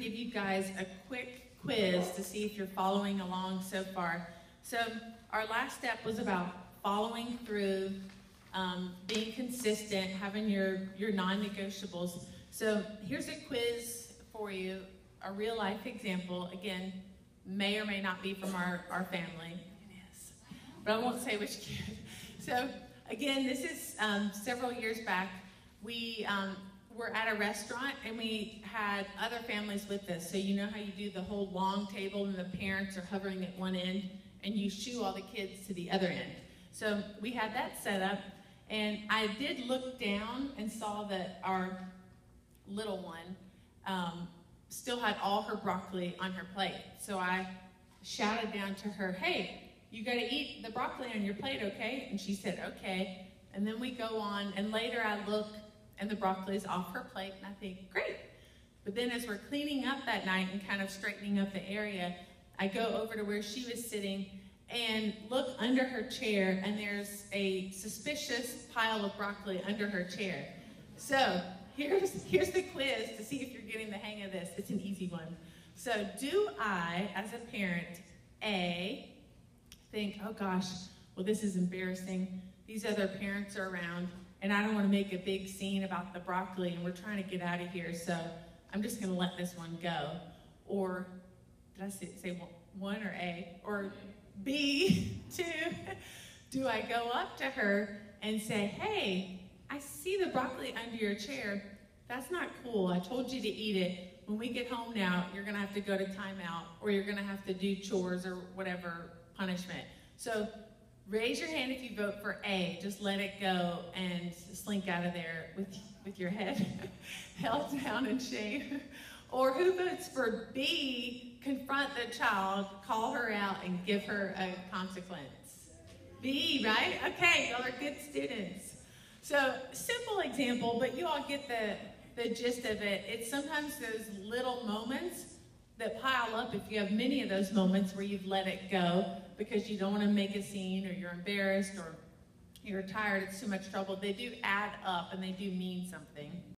give you guys a quick quiz to see if you're following along so far. So our last step was about following through, being consistent, having your non-negotiables. So here's a quiz for you, a real life example. Again, may or may not be from our family. It is, but I won't say which kid. So again, this is several years back. We were at a restaurant and we had other families with us. So you know how you do the whole long table and the parents are hovering at one end and you shoo all the kids to the other end. So we had that set up, and I did look down and saw that our little one still had all her broccoli on her plate. So I shouted down to her, "Hey, you gotta eat the broccoli on your plate, okay?" And she said, "Okay." And then we go on, and later I look and the broccoli's off her plate, and I think, great. But then as we're cleaning up that night and kind of straightening up the area, I go over to where she was sitting and look under her chair, and there's a suspicious pile of broccoli under her chair. So here's the quiz to see if you're getting the hang of this. It's an easy one. So do I, as a parent, A, think, oh gosh, well this is embarrassing. These other parents are around, and I don't want to make a big scene about the broccoli, and we're trying to get out of here, so I'm just going to let this one go. Or, did I say one or A? Or B, two, do I go up to her and say, "Hey, I see the broccoli under your chair. That's not cool. I told you to eat it. When we get home now, you're going to have to go to timeout, or you're going to have to do chores or whatever punishment." So raise your hand if you vote for A. Just let it go and slink out of there with your head held down in shame. Or who votes for B? Confront the child, call her out, and give her a consequence. B, right? Okay, y'all are good students. So simple example, but you all get the gist of it. It's sometimes those little moments that pile up, if you have many of those moments where you've let it go because you don't want to make a scene, or you're embarrassed, or you're tired, it's too much trouble. They do add up and they do mean something.